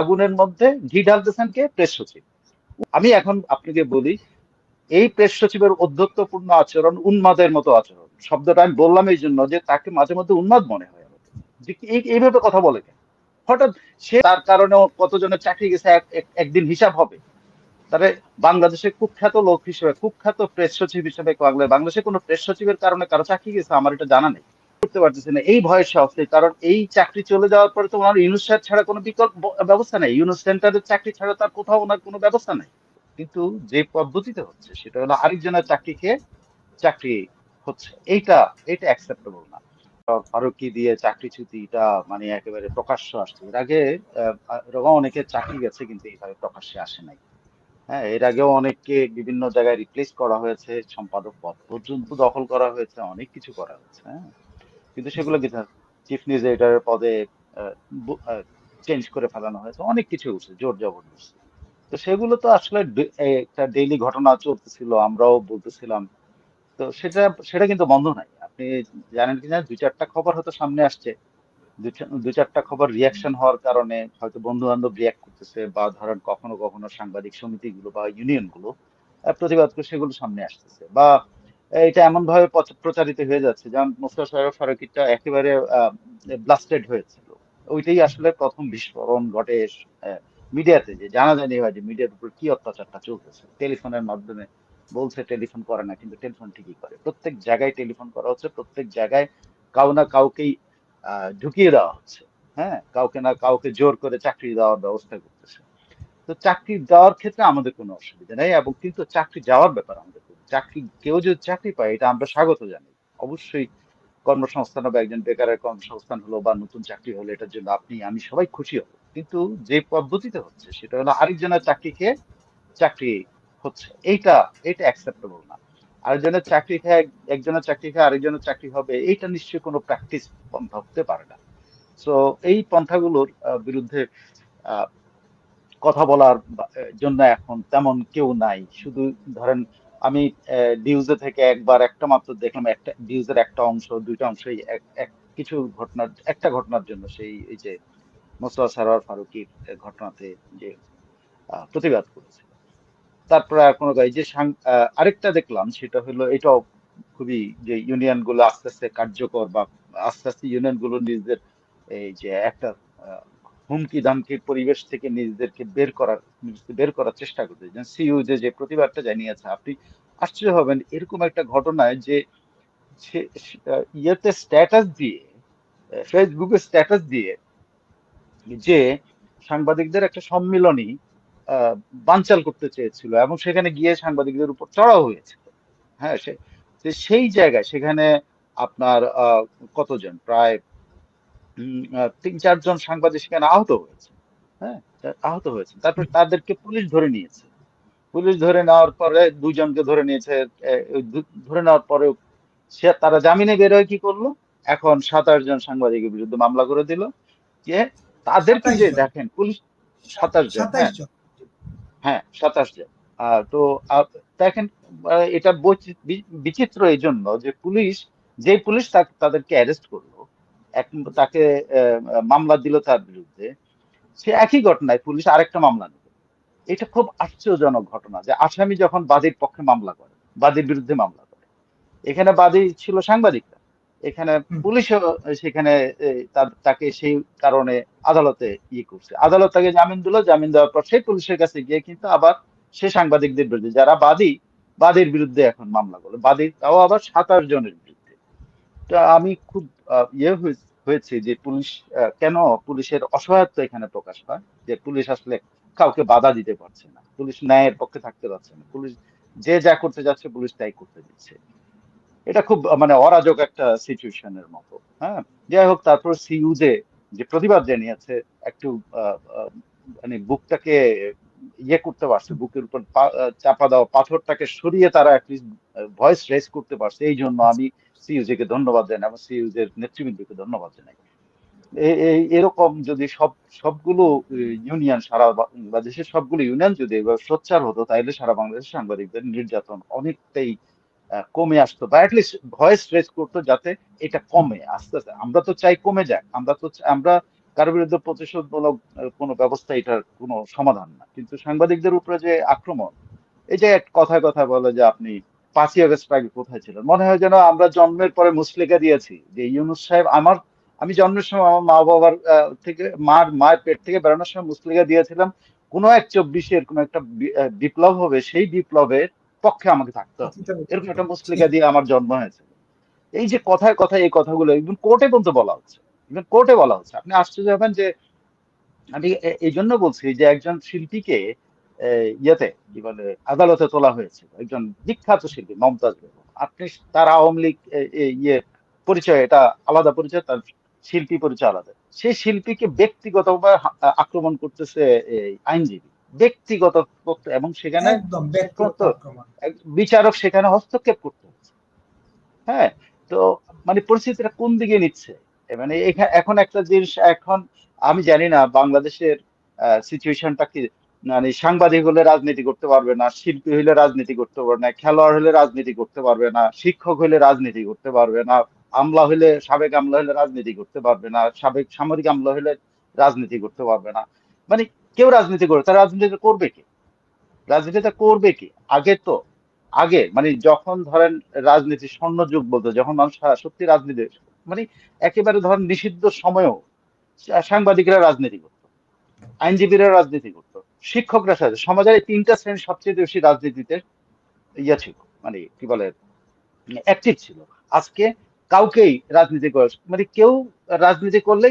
আগুনের মধ্যে ঘি ঢালতেছেন কে? প্রেস সচিব। আমি এখন আপনাকে বলি, এই প্রেস সচিবের ঔদ্ধত্যপূর্ণ আচরণ উন্মাদের মতো আচরণ। শব্দটা আমি বললাম এই জন্য যে তাকে মাঝে মধ্যে উন্মাদ মনে হয় আমাদের, যে এইভাবে কথা বলে কেন হঠাৎ। সে তার কারণেও কতজনের চাকরি গেছে একদিন হিসাব হবে। তাহলে বাংলাদেশের কুখ্যাত লোক হিসেবে, কুখ্যাত প্রেস সচিব হিসেবে বাংলাদেশে কোনো প্রেস সচিবের কারণে কারো চাকরি গেছে আমার এটা জানা নেই। করতে পারতেছে না এই ভয়ের সাহসে, কারণ এই চাকরি চলে যাওয়ার পরে তো ওনার ইউনুস সাহেব ছাড়া কোনো বিকল্প ব্যবস্থা নেই। ইউনুস সেন্টারের চাকরি ছাড়া তার কোথাও ওনার কোনো ব্যবস্থা নেই। কিন্তু যে পদ্ধতিতে হচ্ছে সেটা হলো আরেকজনের চাকরি খেয়ে চাকরি হচ্ছে, এইটা এটা অ্যাকসেপ্টেবল না। ফারুকি দিয়ে চাকরিচ্যুতি, এটা মানে একেবারে প্রকাশ্য আসছে। এর আগে এরকম অনেকের চাকরি গেছে কিন্তু এইভাবে প্রকাশ্যে আসে নাই। হ্যাঁ, এর আগেও অনেককে বিভিন্ন জায়গায় রিপ্লেস করা হয়েছে, সম্পাদক পদ পর্যন্ত দখল করা হয়েছে, অনেক কিছু করা হয়েছে। হ্যাঁ, কিন্তু জি। সেগুলো কি চিফ নিউজ এডিটরের পদে চেঞ্জ করে ফেলানো হয়েছে, অনেক কিছু হচ্ছে জোর জবরদস্তি। তো সেগুলো তো আসলে একটা ডেইলি ঘটনা চলতেছিল, আমরাও বলতেছিলাম। তো সেটা সেটা কিন্তু বন্ধ নাই। আপনি জানেন কিনা, দুই চারটা খবর হয়তো সামনে আসছে, দুই চারটা খবর রিয়াকশন হওয়ার কারণে হয়তো বন্ধু বান্ধব রিয়াক্ট করতেছে, বা ধরেন কখনো কখনো সাংবাদিক সমিতিগুলো বা ইউনিয়ন গুলো প্রতিবাদ করে সেগুলো সামনে আসতেছে, বা এটা এমন ভাবে প্রচারিত হয়ে যাচ্ছে, যেমন মোস্তফা সরোয়ার ফারুকীটা একেবারে ব্লাস্টেড হয়েছিল। ওইটাই আসলে প্রথম বিস্ফোরণ ঘটে মিডিয়াতে, যে জানাজানি হয় যে মিডিয়ার উপর কি অত্যাচারটা চলতেছে। টেলিফোনের মাধ্যমে বলছে টেলিফোন করে না, কিন্তু টেলিফোন ঠিকই করে। প্রত্যেক জায়গায় টেলিফোন করা হচ্ছে, প্রত্যেক জায়গায় কাউ না কাউকেই ঢুকিয়ে দেওয়া হচ্ছে। হ্যাঁ, কাউকে না কাউকে জোর করে চাকরি দেওয়ার ব্যবস্থা করতেছে। তো চাকরি দেওয়ার ক্ষেত্রে আমাদের কোনো অসুবিধা নেই, এবং কিন্তু চাকরি যাওয়ার ব্যাপার আমাদের চাকরি, কেউ যদি চাকরি পায় এটা আমরা স্বাগত জানাই। অবশ্যই কর্মসংস্থান হবে, একজন বেকারের কর্মসংস্থান হলো বা নতুন চাকরি হলো, এটার জন্য আপনি আমি সবাই খুশি হব। কিন্তু যে পদ্ধতিতে হচ্ছে সেটা হলো আরেকজনের চাকরি খেয়ে চাকরি হচ্ছে, এইটা এটা অ্যাকসেপ্টেবল না। আরেকজনের চাকরি খেয়ে একজনের চাকরি খেয়ে আরেকজনের চাকরি হবে, এইটা নিশ্চয়ই কোনো প্র্যাকটিস পন্থা হতে পারে না। তো এই পন্থাগুলোর বিরুদ্ধে আহ, কথা বলার জন্য এখন তেমন কেউ নাই। শুধু ধরেন আমি ডিউজে থেকে একবার একটা মাত্র দেখলাম, একটা ডিউজের একটা অংশ, দুইটা অংশই কিছু ঘটনার, একটা ঘটনার জন্য, সেই এই যে মোস্তফা সরোয়ার ফারুকীর ঘটনাতে যে প্রতিবাদ করেছিল। তারপরে আর কোনো এই যে আরেকটা দেখলাম, সেটা হলো এটাও খুবই, যে ইউনিয়ন গুলো আস্তে আস্তে কার্যকর, বা আস্তে আস্তে ইউনিয়ন গুলো নিজেদের এই যে একটা হুমকি ধামকির পরিবেশ থেকে নিজেদেরকে বের করার চেষ্টা করছে। যেমন সিইউ যে প্রতিবাদটা জানিয়েছে, আপনি আশ্চর্য হবেন এরকম একটা ঘটনায় যে ইয়েতে স্ট্যাটাস দিয়ে, ফেসবুকে স্ট্যাটাস দিয়ে, যে সাংবাদিকদের একটা সম্মিলনী আহ, বানচাল করতে চেয়েছিল, এবং সেখানে গিয়ে সাংবাদিকদের উপর চড়াও হয়েছিল। হ্যাঁ, সেই জায়গায় সেখানে আপনার কতজন, প্রায় তিন চারজন সাংবাদিক সেখানে আহত হয়েছে। হ্যাঁ, আহত হয়েছে, তারপর তাদেরকে পুলিশ ধরে নিয়েছে। পুলিশ ধরে নেওয়ার পরে দুইজনকে ধরে নিয়েছে। ধরে নেওয়ার পরেও তারা জামিনে বের হয়ে কি করলো, এখন 27 জন সাংবাদিকের বিরুদ্ধে মামলা করে দিল। যে তাদেরকে 27 যে জন। দেখেন পুলিশ, 27 জন, 27 হ্যাঁ, জন। হ্যাঁ 27 জন। তো দেখেন, এটা বিচিত্র এই জন্য যে পুলিশ, যে পুলিশ তাদেরকে অ্যারেস্ট করলো, এক তাকে মামলা দিল তার বিরুদ্ধে, সে একই ঘটনায় পুলিশ আরেকটা মামলা নিল। এটা খুব আশ্চর্যজনক ঘটনা, যে আসামি যখন বাদীর পক্ষে মামলা করে, বাদীর বিরুদ্ধে মামলা করে। এখানে বাদী ছিল সাংবাদিকরা, এখানে হুম। পুলিশও সেখানে তাকে সেই কারণে আদালতে করছে। আদালত তাকে জামিন দিল, জামিন দেওয়ার পর সেই পুলিশের কাছে গিয়ে কিন্তু আবার সে সাংবাদিকদের বিরুদ্ধে, যারা বাদীর বিরুদ্ধে এখন মামলা করলো, বাদী তাও আবার 27 জনের বিরুদ্ধে। তা আমি খুব হয়েছে যে পুলিশ কেন, পুলিশের অসহায়ত্ব এখানে প্রকাশ পায়, যে পুলিশ আসলে কাউকে বাধা দিতে পারছে না, পুলিশ ন্যায়ের পক্ষে থাকতে পারছে না, পুলিশ যে যা করতে যাচ্ছে পুলিশ তাই করতে দিচ্ছে। এটা খুব মানে অরাজক একটা সিচুয়েশনের মতো। হ্যাঁ, যাই হোক, তারপর সিইউ যে প্রতিবাদ জানিয়েছে, একটু আহ, আহ, মানে বুকটাকে করতে পারছে, বুকের উপর চাপা দেওয়া পাথরটাকে সরিয়ে তারা অ্যাটলিস্ট ভয়েস রেজ করতে পারছে, এই জন্য আমি সিইউজে কে ধন্যবাদ জানাই, এবং সিইউজের নেতৃবৃন্দকে ধন্যবাদ জানাই। এরকম যদি সবগুলো ইউনিয়ন, সারা বাংলাদেশের সবগুলো ইউনিয়ন যদি এবার সোচ্চার হতো, তাহলে সারা বাংলাদেশের সাংবাদিকদের নির্যাতন অনেকটাই কমে আসতো, বা অ্যাটলিস্ট ভয়েস রেজ করতো, যাতে এটা কমে আস্তে আস্তে। আমরা তো চাই কমে যাক, আমরা কারোর বিরুদ্ধে প্রতিশোধমূলক কোনো ব্যবস্থা এটার কোনো সমাধান না। কিন্তু সাংবাদিকদের উপরে যে আক্রমণ, এই যে কথায় কথায় বলে যে আপনি 5ই আগস্ট আগে কোথায় ছিলেন, মনে হয় যেন আমরা জন্মের পরে মুচলেকা দিয়েছি যে ইউনূস সাহেব আমি জন্মের সময় আমার মা বাবার থেকে মায়ের পেট থেকে বেরোনোর সময় মুচলেকা দিয়েছিলাম কোনো এক 24-এর কোনো একটা বিপ্লব হবে, সেই বিপ্লবের পক্ষে আমাকে থাকতে হবে, এরকম একটা মুচলেকা দিয়ে আমার জন্ম হয়েছে। এই যে কথায় কথায় এই কথাগুলো ইভেন কোর্টে পর্যন্ত বলা হচ্ছে, ইভেন কোর্টে বলা হচ্ছে। আপনি আশ্চর্য হবেন যে আমি এই জন্য বলছি যে একজন শিল্পীকে ইয়েতে কি বলে আদালতে তোলা হয়েছিল, একজন বিখ্যাত শিল্পী মমতাজ বেগম। আপনি তার আওয়ামী লীগ ইয়ে পরিচয় এটা আলাদা পরিচয়, তার শিল্পী পরিচয় আলাদা। সেই শিল্পীকে ব্যক্তিগতভাবে আক্রমণ করতেছে এই আইনজীবী, ব্যক্তিগত তথ্য, এবং সেখানে একদম শেষ পর্যন্ত আক্রমণ। বিচারক সেখানে হস্তক্ষেপ করতে হচ্ছে। হ্যাঁ, তো মানে পরিস্থিতিটা কোন দিকে নিচ্ছে? মানে এখন একটা জিনিস, এখন আমি জানি না বাংলাদেশের সিচুয়েশনটা কি। মানে সাংবাদিক হলে রাজনীতি করতে পারবে না, শিল্পী হলে রাজনীতি করতে পারবে না, খেলোয়াড় হলে রাজনীতি করতে পারবে না, শিক্ষক হলে রাজনীতি করতে পারবে না, সাবেক আমলা হলে রাজনীতি করতে পারবে না, সাবেক সামরিক আমলা হলে রাজনীতি করতে পারবে না। মানে কেউ রাজনীতি করবে, তারা রাজনীতি করবে কি? রাজনীতিটা করবে কি? আগে মানে যখন ধরেন রাজনীতি স্বর্ণযুগ বলতো, যখন মানুষ সত্যি রাজনীতি, মানে একেবারে ধরেন নিষিদ্ধ সময়েও সাংবাদিকরা রাজনীতি করতো, আইনজীবীরা রাজনীতি করতো, শিক্ষকরা সমাজের এই 3টা শ্রেণী সবচেয়ে বেশি রাজনীতিতে ইয়া ছিল, মানে কি বলে অ্যাক্টিভ ছিল। আজকে কাউকেই রাজনীতি করে, মানে কেউ রাজনীতি করলে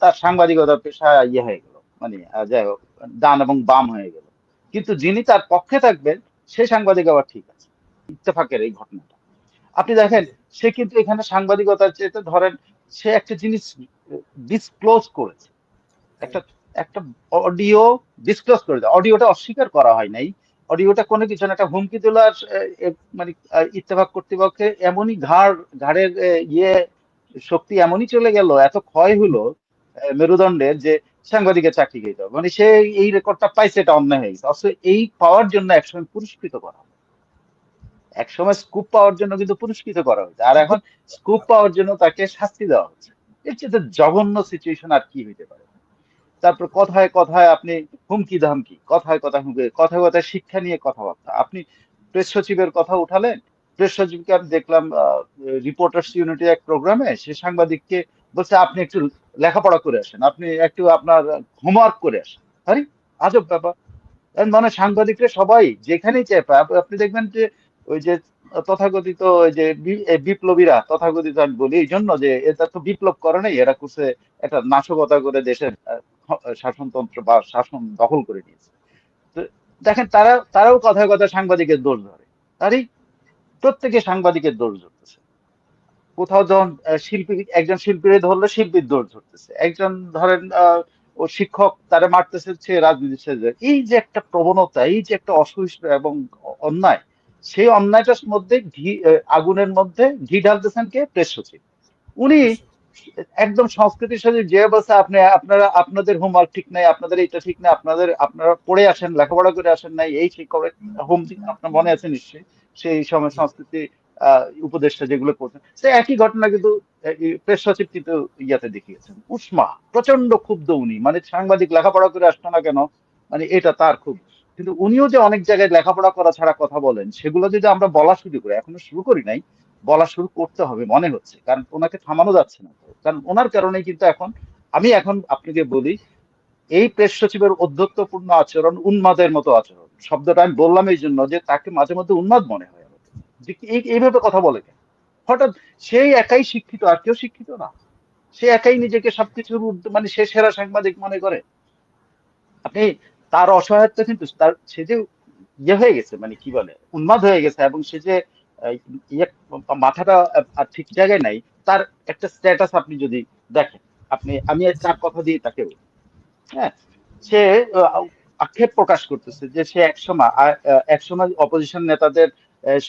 তার সাংবাদিকতার পেশা ইয়ে হয়ে গেল, মানে যাই হোক ডান এবং বাম হয়ে গেল। কিন্তু যিনি তার পক্ষে থাকবেন সেই সাংবাদিক আবার ঠিক আছে। ইত্তেফাকের এই ঘটনাটা আপনি দেখেন, সে কিন্তু এখানে সাংবাদিকতার চেয়ে ধরেন সে একটা জিনিস ডিসক্লোজ করেছে, একটা একটা অডিও ডিসক্লোজ করে দেয়, অডিওটা অস্বীকার করা হয় নাই, অডিওটা কোনো কিছু না, একটা হুমকি দিল। আর মানে ইত্তেফাক কর্তৃপক্ষে এমনই ঘাড়ের ইয়ে শক্তি এমনই চলে গেল, এত ক্ষয় হলো মেরুদণ্ডের, যে সাংবাদিকের চাকরি খেতে হবে, মানে সে এই রেকর্ডটা পাইছে, এটা অন্যায় হয়ে গেছে। অথচ এই পাওয়ার জন্য একসময় পুরস্কৃত করা হবে, একসময় স্কুপ পাওয়ার জন্য কিন্তু পুরস্কৃত করা হয়েছে, আর এখন স্কুপ পাওয়ার জন্য তাকে শাস্তি দেওয়া হচ্ছে। এর চেয়ে জঘন্য সিচুয়েশন আর কি হইতে পারে? তারপর কথায় কথায় আপনি হুমকি ধামকি, কথায় কথায় হুমকি, কথায় কথায় শিক্ষা নিয়ে কথাবার্তা। আপনি প্রেস সচিবের কথা উঠালেন, প্রেস সচিবকে আমি দেখলাম রিপোর্টার্স ইউনিটি এক প্রোগ্রামে, সে সাংবাদিককে বলছে আপনি একটু লেখাপড়া করে আসেন, আপনি একটু আপনার হোমওয়ার্ক করে আসেন। আরে আজব ব্যাপার! মানে সাংবাদিকরা সবাই যেখানেই চেয়ে পায়, আপনি দেখবেন যে ওই যে তথাকথিত ওই যে বিপ্লবীরা, তথাকথিত আমি বলি এই জন্য যে এটা তো বিপ্লব করে নাই, এরা করছে একটা নাশকতা করে দেশের শাসনতন্ত্র বা শাসন দখল করে নিয়েছে। তো দেখেন তারাও কথায় কথায় সাংবাদিকের দোষ ধরে। আরে প্রত্যেকে সাংবাদিকের দোষ ধরতেছে। কোথাও যখন একজন শিল্পীরে ধরলে শিল্পীর দোষ ধরতেছে, একজন ধরেন ও শিক্ষক তারা মারতেছে, সে রাজনীতি ছেড়ে। এই যে একটা প্রবণতা, এই যে একটা অসহিষ্ণু এবং অন্যায়, সেই অন্যায়টার মধ্যে আগুনের মধ্যে ঘি ঢালতেছেন কে? প্রেস সচিব। উনি একদম সংস্কৃতির সাথে যে বলছে আপনাদের হোমওয়ার্ক ঠিক নাই, আপনাদের এটা ঠিক নাই, আপনারা পড়ে আসেন, লেখাপড়া করে আসেন নাই, এই শিক্ষক হোম, আপনার মনে আছে নিশ্চয়ই সেই সময় সংস্কৃতি উপদেষ্টা যেগুলো করছেন, সে একই ঘটনা কিন্তু প্রেস সচিব কিন্তু ইয়াতে দেখিয়েছেন। উষ্মা প্রচন্ড ক্ষুব্ধ উনি, মানে সাংবাদিক লেখাপড়া করে আসতো না কেন, মানে এটা তার খুব। কিন্তু উনিও যে অনেক জায়গায় লেখাপড়া করা ছাড়া কথা বলেন, সেগুলো যদি আমরা বলা শুরু করি, এখনো শুরু করি নাই, বলা শুরু করতে হবে মনে হচ্ছে, কারণ ওনাকে থামানো যাচ্ছে না। কারণ ওনার কারণেই কিন্তু এখন আপনাকে বলি, এই প্রেস সচিবের ঔদ্ধত্যপূর্ণ আচরণ, উন্মাদের মতো আচরণ, শব্দটা আমি বললাম এই জন্য যে তাকে মাঝে মধ্যে উন্মাদ মনে হয় আমার, যে এইভাবে কথা বলে কেন? হঠাৎ সেই একাই শিক্ষিত, আর কেউ শিক্ষিত না, সে একাই নিজেকে সবকিছুর মানে সে সেরা সাংবাদিক মনে করে। আপনি তার অসহায়ত্ব কিন্তু সে যে ইয়ে হয়ে গেছে, মানে কি বলে উন্মাদ হয়ে গেছে, এবং সে যে আহ, ইয়ে মাথাটা আর ঠিক জায়গায় নাই, তার একটা স্ট্যাটাস আপনি যদি দেখেন, আমি তার কথা দিয়ে তাকে বলি। হ্যাঁ, সে আক্ষেপ প্রকাশ করতেছে যে সে একসময় অপোজিশন নেতাদের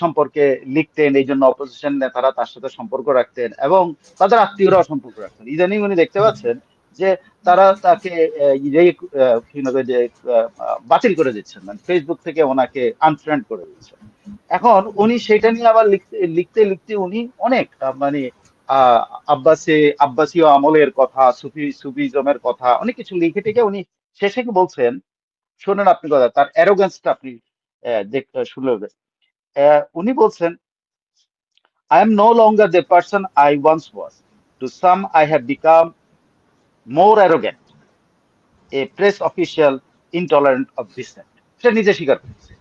সম্পর্কে লিখতেন, এই জন্য অপোজিশন নেতারা তার সাথে সম্পর্ক রাখতেন এবং তাদের আত্মীয়রাও সম্পর্ক রাখতেন। ইদানিং উনি দেখতে পাচ্ছেন যে তারা তাকে কি বলে যে বাতিল করে দিচ্ছেন, মানে ফেসবুক থেকে ওনাকে আনফ্রেন্ড করে দিচ্ছেন। এখন উনি সেটা নিয়ে আবার লিখতে লিখতে লিখতে উনি অনেক মানে আহ আব্বাসী আব্বাসীয় আমলের কথা, সুফিজমের কথা, অনেক কিছু লিখে টিকে উনি শেষে কি বলছেন, শোনেন আপনি কথা, তার অ্যারোগ্যান্সটা আপনি দেখতে শুনলে হবে। উনি বলছেন, I am no longer the person I once was. To some, I have become more arrogant, a press official, intolerant of dissent. সে নিজে স্বীকার করছে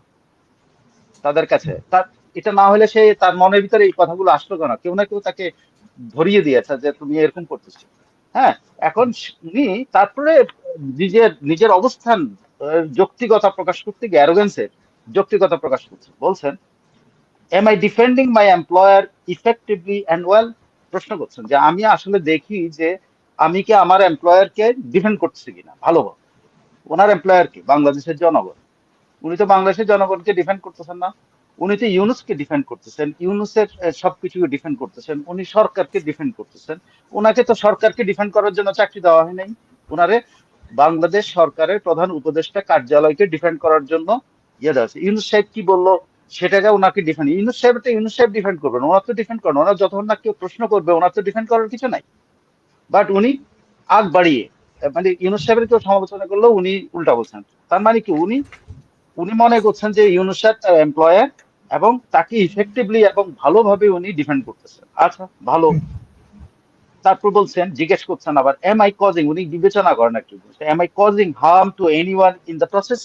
তাদের কাছে। তার এটা না হলে সে তার মনের ভিতরে এই কথাগুলো আসলো কেন? কেউ না কেউ তাকে ধরিয়ে দিয়েছে যে তুমি এরকম করতেছো। হ্যাঁ, এখন উনি তারপরে নিজের নিজের অবস্থান, যৌক্তিকতা প্রকাশ করতে গিয়ে অ্যারোগেন্সের যৌক্তিকতা প্রকাশ করছে, বলছেন, am I defending my employer effectively and well? প্রশ্ন করছেন যে আমি আসলে দেখি যে আমি কি আমার এমপ্লয়ারকে ডিফেন্ড করতেছি কিনা ভালোভাবে। ওনার এমপ্লয়ার কি? বাংলাদেশের জনগণ। উনি তো বাংলাদেশের জনগণকে ডিফেন্ড করতেছেন না, উনি তো ইউনুসকে ডিফেন্ড করতেছেন, ইউনুসের সবকিছুকে ডিফেন্ড করতেছেন, উনি সরকারকে ডিফেন্ড করতেছেন। ওনাকে তো সরকারকে ডিফেন্ড করার জন্য চাকরি দেওয়া হয় নাই, ওনারে বাংলাদেশ সরকারের প্রধান উপদেষ্টা কার্যালয়কে ডিফেন্ড করার জন্য ইয়ে দেওয়া হয়েছে। ইউনুস সাহেব কি বললো সেটাকে ওনাকে ডিফেন্ড, ইউনুস সাহেব তো ইউনুস সাহেব ডিফেন্ড করবেন, ওনার তো ডিফেন্ড করেন, ওনার যতক্ষণ না কেউ প্রশ্ন করবে ওনার তো ডিফেন্ড করার কিছু নাই। বাট উনি আগ বাড়িয়ে, মানে ইউনুস সাহেবের কেউ সমালোচনা করলেও উনি উল্টা বলছেন। তার মানে কি, উনি উনি মনে করছেন যে ইউনুস সাহেব তার এমপ্লয়ার এবং তাকে ইফেক্টিভলি এবং ভালোভাবে উনি ডিফেন্ড করতেছেন। আচ্ছা, ভালো। তারপর বলছেন, জিজ্ঞেস করছেন আবার, এম আই কজিং, উনি বিবেচনা করেন আর কি, am I causing harm to anyone in the process?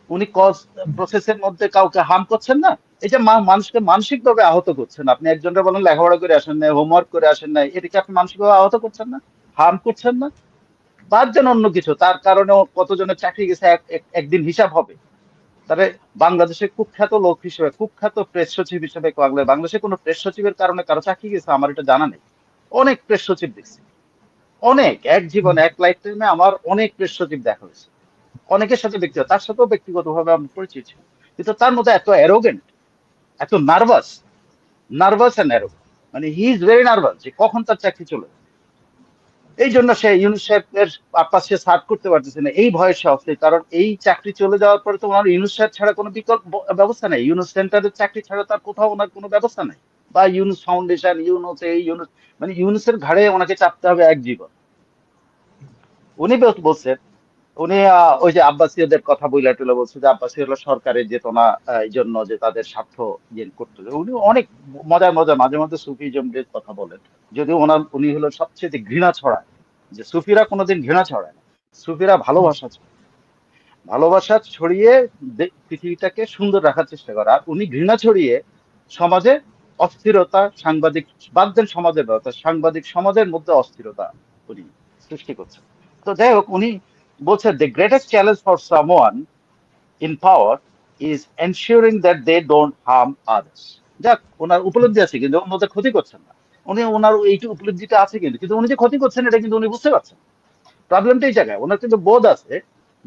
উনি কজ প্রসেসের মধ্যে কাউকে হার্ম করছেন না। এই যে মানুষকে মানসিক ভাবে আহত করছেন, আপনি একজনকে বলেন লেখাপড়া করে আসেন নাই, হোমওয়ার্ক করে আসেন নাই, এটাকে আপনি মানসিক ভাবে আহত করছেন না, হার্ম করছেন না? বাদ দেন অন্য কিছু, তার কারণেও কতজনের চাকরি গেছে একদিন হিসাব হবে। তবে বাংলাদেশের কুখ্যাত লোক হিসেবে, কুখ্যাত প্রেস সচিব হিসেবে বাংলাদেশে কোনো প্রেস সচিবের কারণে কারো চাকরি গেছে আমার এটা জানা নেই। অনেক প্রেস সচিব দেখছি, অনেক, এক জীবনে এক লাইফ টাইমে আমার অনেক প্রেস সচিব দেখা হয়েছে, অনেকের সাথে ব্যক্তিগত, তার সাথেও ব্যক্তিগতভাবে আমি পরিচিত ছিলাম। কিন্তু তার মধ্যে এত অ্যারোগেন্ট, এত নার্ভাস, নার্ভাস এন্ড অ্যারোগেন্ট, মানে হি ইজ ভেরি নার্ভাস যে কখন তার চাকরি চলে যাবে। এই জন্য সে ইউনুস সাহেবের পারপাস সে সার্ভ করতে পারতেছে না, এই ভয়ের সে অস্থির। কারণ এই চাকরি চলে যাওয়ার পরে তো ওনার ইউনুস সাহেব ছাড়া কোনো বিকল্প ব্যবস্থা নেই, ইউনুস সেন্টারের চাকরি ছাড়া তার কোথাও ওনার কোনো ব্যবস্থা নেই। বা ইউনুস ফাউন্ডেশন, ইউনুস এই ইউনুস, মানে ইউনুসের ঘাড়ে ওনাকে চাপতে হবে এক জীবন। উনি বলছেন, উনি ওই যে আব্বাসীয়দের কথা বইলা টুলে বলছে যে আব্বাসী হলো সরকারের যেত না, এই জন্য যে তাদের স্বার্থ ইয়ে করতে হবে। উনি অনেক মজার মজার মাঝে মধ্যে সুফিজমদের কথা বলেন, যদিও উনি হলো সবচেয়ে ঘৃণা ছড়ায়, যে সুফিরা কোনোদিন ঘৃণা ছড়ায় না, সুফিরা ভালোবাসা ছড়ায়। ভালোবাসা ছড়িয়ে পৃথিবীটাকে সুন্দর রাখার চেষ্টা করে। আর উনি ঘৃণা ছড়িয়ে সমাজে অস্থিরতা, সাংবাদিক বাদ দেন সমাজের ব্যবস্থা, সাংবাদিক সমাজের মধ্যে অস্থিরতা উনি সৃষ্টি করছেন। তো যাই হোক, উনি বলছেন, the greatest challenge for someone in power is ensuring that they don't harm others. যাক, ওনার উপলব্ধি আছে কিন্তু অন্যদের ক্ষতি করছেন না। উনি ওনার এইটি উপলব্ধিটা আছে, কিন্তু কিন্তু উনি যে ক্ষতি করছেন এটা কিন্তু উনি বুঝতে পারছেন। প্রবলেমটা এই জায়গায়, ওনার কিন্তু বোধ আছে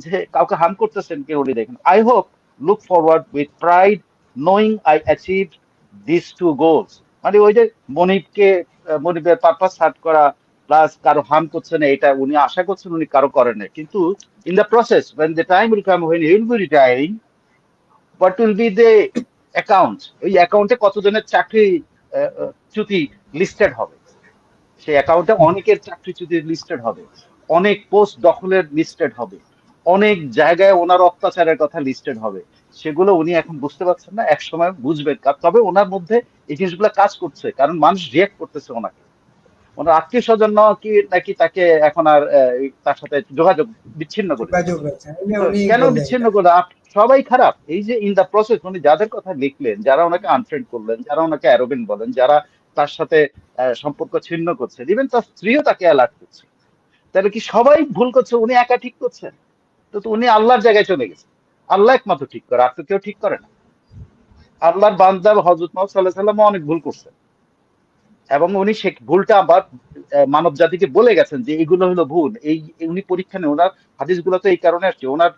যে কাউকে হার্ম করতেছেন কেউ, উনি দেখেন। I hope look forward with pride knowing I achieve this two goals. মানে ওই যে মনিবকে, মনিবের পারপাস সার্ভ করা প্লাস কারো হার্ম করছে না, এটা উনি আশা করছেন উনি কারো করেন না। কিন্তু in the process when the time will come when he will be retiring, what will be the account, ওই অ্যাকাউন্টে কতজনের চাকরি চ্যুতি লিস্টেড হবে, সেই অ্যাকাউন্টে অনেকের চাকরিচ্যুতি লিস্টেড হবে, অনেক পোস্ট দখলের লিস্টেড হবে, অনেক জায়গায় ওনার অত্যাচারের কথা লিস্টেড হবে। সেগুলো উনি এখন বুঝতে পারছেন না, এক সময় বুঝবেন। তবে ওনার মধ্যে এই জিনিসগুলো কাজ করছে, কারণ মানুষ রিয়েক্ট করতেছে ওনাকে। ওনার আত্মীয় স্বজন কি নাকি তাকে এখন আর তার সাথে যোগাযোগ বিচ্ছিন্ন করে যোগাযোগ দিয়েছে। আছে, এই যে তো উনি কেন বললেন বিচ্ছিন্ন এটা। করলো? সবাই খারাপ। এই যে ইন দা প্রসেস উনি যাদের কথা লিখলেন, যারা ওনাকে আনফ্রেন্ড করলেন, যারা ওনাকে অ্যারোগেন্ট বলেন, যারা তার সাথে সম্পর্ক ছিন্ন করছে, ইভেন তার স্ত্রীও তাকে অ্যালার্ট করছে, তাহলে কি সবাই ভুল করছে, উনি একা ঠিক করছেন? তো উনি আল্লাহর জায়গায় চলে গেছে। আল্লাহ একমাত্র ঠিক করে, আর তো কেউ ঠিক করে না। আল্লাহর বান্দা হযরত মুহাম্মদ সাল্লাল্লাহু আলাইহি ওয়াসাল্লাম অনেক ভুল করছেন, এবং উনি সে ভুলটা আবার মানব জাতিকে বলে গেছেন যে এগুলো হলো ভুল। উনি পরীক্ষা নেই, ওনার হাদিসগুলো তো এই কারণে আসছে, ওনার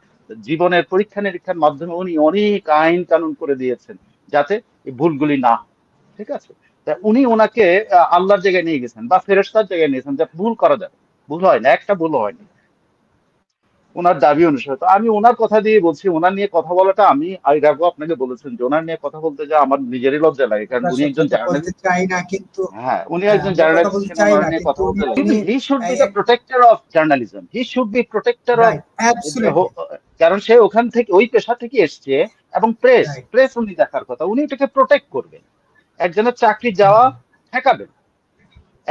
জীবনের পরীক্ষা নিরীক্ষার মাধ্যমে উনি অনেক আইন কানুন করে দিয়েছেন যাতে এই ভুলগুলি না হয়। ঠিক আছে? তা উনি ওনাকে আল্লাহর জায়গায় নিয়ে গেছেন বা ফেরেশতার জায়গায় নিয়েছেন, যে ভুল করা যাবে, ভুল হয় না, একটা ভুল হয়নি। ওনার দাবি অনুসারে। তো আমি ওনার কথা দিয়ে বলছি, ওনার নিয়ে কথা বলাটা, আমি এর আগেও আপনাকে বলেছেন যে ওনার নিয়ে কথা বলতে যা আমার নিজেরই লজ্জা লাগে, কারণ আপনার উনি সাথে একজন কথা বলতে জার্নালিস্ট। চাই না কিন্তু, হ্যাঁ, উনি হ্যাঁ, একজন আমরা কথা জার্নালিস্ট বলতে ছিলেন, চাই ওনার না নিয়ে কথা কিন্তু বলতে লাগে। উনি he should be the protector of journalism, he should be protector of, right, absolutely কারণ সে ওখান থেকে ওই পেশা থেকে এসছে, এবং প্রেস রাইট। প্রেস উনি দেখার কথা, উনি এটাকে প্রোটেক্ট করবেন। একজনের চাকরি যাওয়া ঠেকাবেন,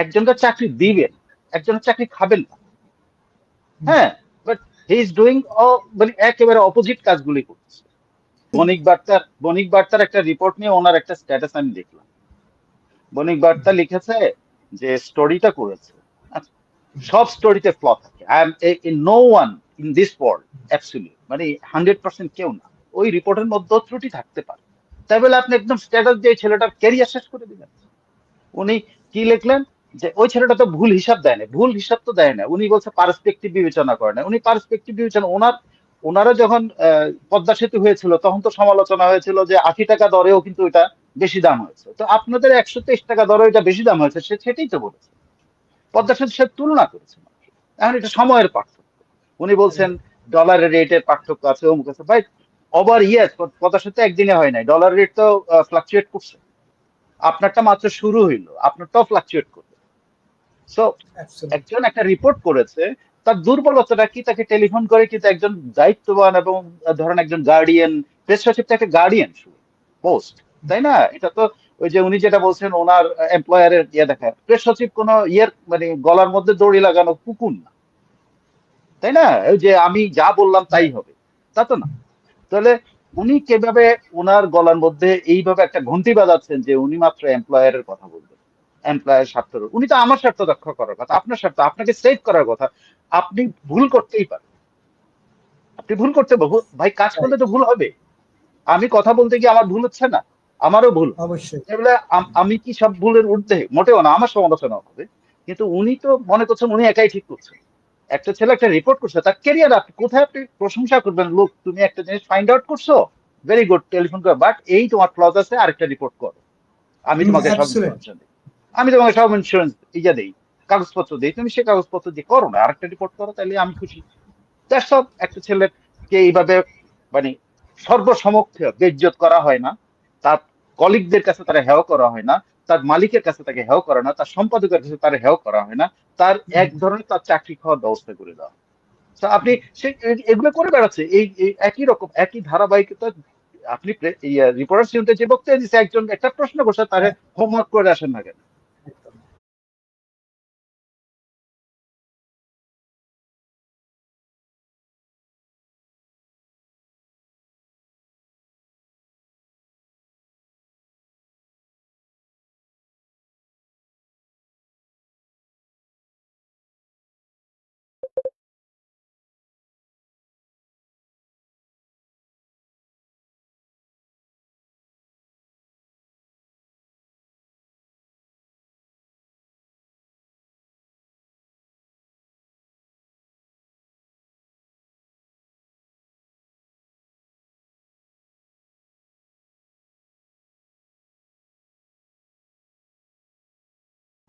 একজনের চাকরি দিবেন, একজনের চাকরি খাবেন না। হ্যাঁ, বাট হি ইজ ডুইং, মানে একেবারে অপোজিট কাজগুলি করতেছে। বণিক বার্তার একটা রিপোর্ট নিয়ে ওনার একটা স্ট্যাটাস আমি দেখলাম। বণিক বার্তা লিখেছে যে স্টোরিটা করেছে, আচ্ছা, সব স্টোরিতে ফ্ল থাকে। I am no one in this world absolute, মানে 100% কেউ না, ওই রিপোর্টের মধ্যে ত্রুটি থাকতে পারে। তাই বলে আপনি একদম স্ট্যাটাস দিয়ে ছেলেটার ক্যারিয়ার শেষ করে দিলেন। উনি কি লিখলেন যে ওই ছেলেটা তো ভুল হিসাব দেয় না, ভুল হিসাব তো দেয় না, উনি বলছে পার্সপেক্টিভ বিবেচনা করে না। উনি পার্সপেক্টিভ বিবেচনা, ওনারা যখন পদ্মা সেতু হয়েছিল তখন তো সমালোচনা হয়েছিল যে 80 টাকা দরেও কিন্তু এটা বেশি দাম হয়েছে, তো আপনাদের 123 টাকা দরে এটা বেশি দাম হয়েছে, সে সেটাই তো বলেছে। পদ্মা সেতুর সাথে তুলনা করেছে মাত্র। এখন এটা সময়ের পার্থক্য। উনি বলছেন রাইট। ডলারের রেটের পার্থক্য আছে, অমুক আছে। ভাই, ওভার ইয়ার্স পদ্মা সেতু একদিনে হয় নাই, ডলার রেট তো ফ্লাকচুয়েট করছে। আপনারটা মাত্র শুরু হইলো, আপনারটাও ফ্লাকচুয়েট করবে। So absolutely. একজন একটা রিপোর্ট করেছে, তার দুর্বলতাটা কি, তাকে টেলিফোন করে কিন্তু একজন দায়িত্ববান এবং ধরেন একজন গার্ডিয়ান, প্রেস সচিব তো একটা গার্ডিয়ান শুধু পোস্ট, তাই না? এটা তো ওই যে উনি যেটা বলছেন ওনার এমপ্লয়ারের ইয়ে দেখা, প্রেস সচিব কোনো ইয়ের মানে গলার মধ্যে দড়ি লাগানো কুকুর না, তাই না? ওই যে আমি যা বললাম তাই রাইট। হবে, তা তো না। তাহলে উনি কিভাবে ওনার গলার মধ্যে এইভাবে একটা ঘন্টি বাজাচ্ছেন যে উনি মাত্র এমপ্লয়ারের কথা বলবেন, এমপ্লয়ার স্বার্থ, উনি তো আমার স্বার্থ রক্ষা করার কথা, আপনার স্বার্থ, আপনাকে সেভ করার কথা। আপনি ভুল করতেই পারেন, আপনি ভুল করতে ভাই, কাজ করলে রাইট। তো ভুল হবে। আমি কথা বলতে গিয়ে আমার ভুল হচ্ছে না, আমারও ভুল হবে। অবশ্যই। এগুলা আমি কি সব ভুলের ঊর্ধ্বে? মোটেও না, আমার সমালোচনা হবে। কিন্তু উনি তো মনে করছেন উনি একাই ঠিক করছেন। একটা ছেলে একটা রিপোর্ট করছে, তার ক্যারিয়ার আপনি কোথায়, আপনি প্রশংসা করবেন, লোক তুমি একটা জিনিস ফাইন্ড আউট করছো, ভেরি গুড, টেলিফোন করে, বাট এই তোমার ক্লজ আছে, আরেকটা রিপোর্ট করো, আমি তোমাকে সব অ্যাবসলিউটলি। ইনফরমেশন দিই, আমি তোমাকে সব ইন্স্যুরেন্স ইয়ে দিই, কাগজপত্র দিই, তুমি সে কাগজপত্র দিয়ে করো না, আরেকটা রিপোর্ট করো, তাহলে আমি খুশি। তার সব একটা ছেলেকে এইভাবে মানে সর্বসমক্ষে বেইজ্জত করা হয় না, তার কলিগদের কাছে তারা হেয় করা হয় না, তার মালিকের কাছে তাকে হেয় করা না, তার সম্পাদকের কাছে তার হেয় করা হয় না, তার এক ধরনের তার চাকরি খাওয়ার ব্যবস্থা করে দেওয়া হয়। তো আপনি সে এগুলো করে বেড়াচ্ছে, এই একই রকম একই ধারাবাহিকতা। আপনি রিপোর্টার্স ইউনিটে যে বক্তব্য দিচ্ছে, একজন একটা প্রশ্ন করছে, তার হ্যাঁ, হোমওয়ার্ক করে আসেন না কেন? একদম।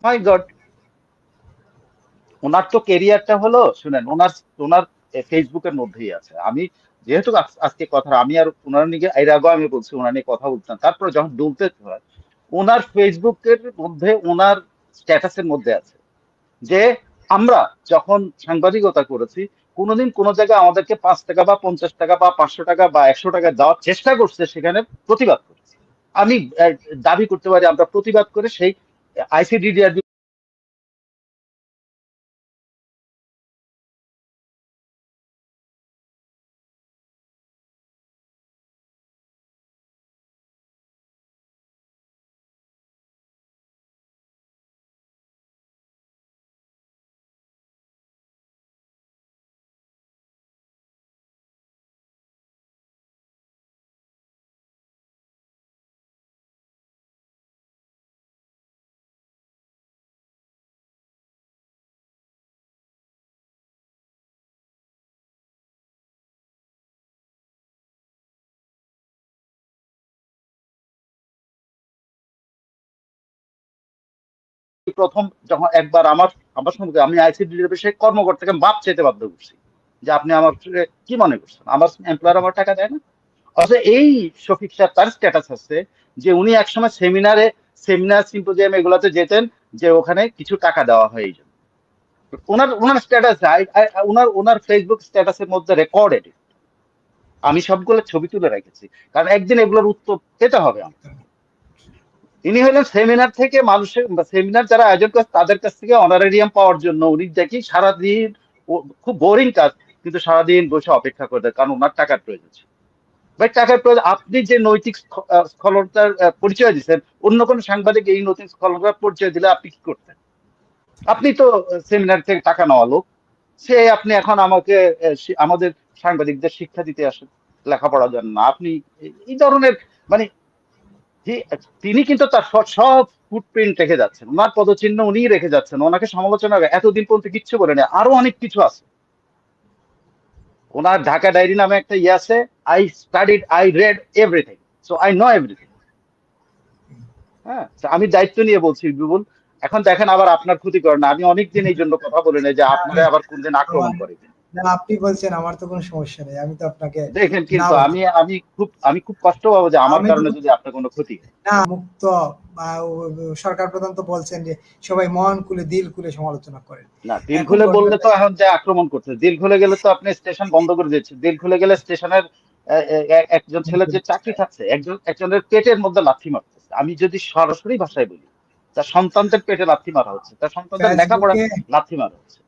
মাই গড, ওনার তো কেরিয়ারটা হলো, শুনেন, ওনার ওনার ফেসবুকের মধ্যেই আছে। আমি যেহেতু আজকে কথা, আমি আর ওনার নিয়ে এর আগেও আমি বলছি ওনার নিয়ে কথা বলতাম, তারপরে যখন ডুবতে হয়, ওনার ফেসবুকের মধ্যে ওনার স্ট্যাটাসের মধ্যে আছে যে আমরা যখন সাংবাদিকতা করেছি, কোনোদিন কোনো জায়গায় আমাদেরকে 5 টাকা বা 50 টাকা বা 500 টাকা বা 100 টাকা দেওয়ার চেষ্টা করছে, সেখানে প্রতিবাদ করেছি। আমি দাবি করতে পারি আমরা প্রতিবাদ করে সেই আইসিডিডিআর প্রথম যখন একবার আমার আমার সঙ্গে আমি আইসিডিডিআর বিষয়ে কর্মকর্তাকে মাপ চাইতে বাধ্য করছি, যে আপনি আমার কি মনে করছেন, আমার এমপ্লয়ার আমার টাকা দেয় না? অথচ এই শফিক সাহেব তার স্ট্যাটাস আছে যে উনি একসময় সেমিনার সিম্পোজিয়াম এগুলোতে যেতেন, যে ওখানে কিছু টাকা দেওয়া হয় এই জন্য। ওনার ওনার স্ট্যাটাস, ওনার ওনার ফেসবুক স্ট্যাটাসের মধ্যে রেকর্ডেড, আমি সবগুলো ছবি তুলে রেখেছি, কারণ একদিন এগুলোর উত্তর পেতে হবে আমার। ইনি হলেন সেমিনার থেকে মানুষের, সেমিনার যারা আয়োজন করে তাদের কাছ থেকে অনারেরিয়াম পাওয়ার জন্য উনি দেখি সারাদিন, খুব বোরিং কাজ, কিন্তু সারাদিন বসে অপেক্ষা করে দেয়, কারণ ওনার টাকার প্রয়োজন ছিল। ভাই টাকার প্রয়োজন, আপনি যে নৈতিক স্খলনতার পরিচয় দিচ্ছেন, অন্য কোন সাংবাদিক এই নৈতিক স্খলনতার পরিচয় দিলে আপনি কি করতেন? আপনি তো সেমিনার থেকে টাকা নেওয়া লোক, সে আপনি এখন আমাকে আমাদের সাংবাদিকদের শিক্ষা দিতে আসেন লেখাপড়ার জন্য না। আপনি এই ধরনের মানে তিনি কিন্তু তার সব ফুটপ্রিন্ট রেখে যাচ্ছেন, ওনার পদচিহ্ন উনিই রেখে যাচ্ছেন, ওনাকে সমালোচনা এতদিন পর্যন্ত কিচ্ছু বলেনি, আরো অনেক কিছু আছে। ওনার ঢাকা ডায়েরি নামে একটা ইয়ে আছে, I red everything, so I know everything. হ্যাঁ, তো আমি দায়িত্ব নিয়ে বলছি বিপুল। এখন দেখেন আবার আপনার ক্ষতি করেন না, আমি অনেকদিন এই জন্য কথা বলি না যে আপনারা আবার কোনদিন আক্রমণ করে। না, আপনি বলছেন, আমার তো কোনো সমস্যা নেই, আমি তো আপনাকে দেখেন, কিন্তু আমি খুব কষ্ট পাবো যে আমার কারণে যদি আপনার কোনো ক্ষতি হয়। না, মুক্ত সরকার প্রধান তো বলছেন যে সবাই মন খুলে দিল খুলে সমালোচনা করেন। না, দিল খুলে বললে তো এখন যে আক্রমণ করছে, দিল খুলে গেলে তো আপনি স্টেশন বন্ধ করে দিচ্ছেন। দিল খুলে গেলে স্টেশনের একজন ছেলের যে চাকরি থাকছে, একজনের পেটের মধ্যে লাথি মারতেছে। আমি যদি সরাসরি ভাষায় বলি, তার সন্তানদের পেটে লাথি মারা হচ্ছে, তার সন্তানদের লেখাপড়া লাথি মারা হচ্ছে।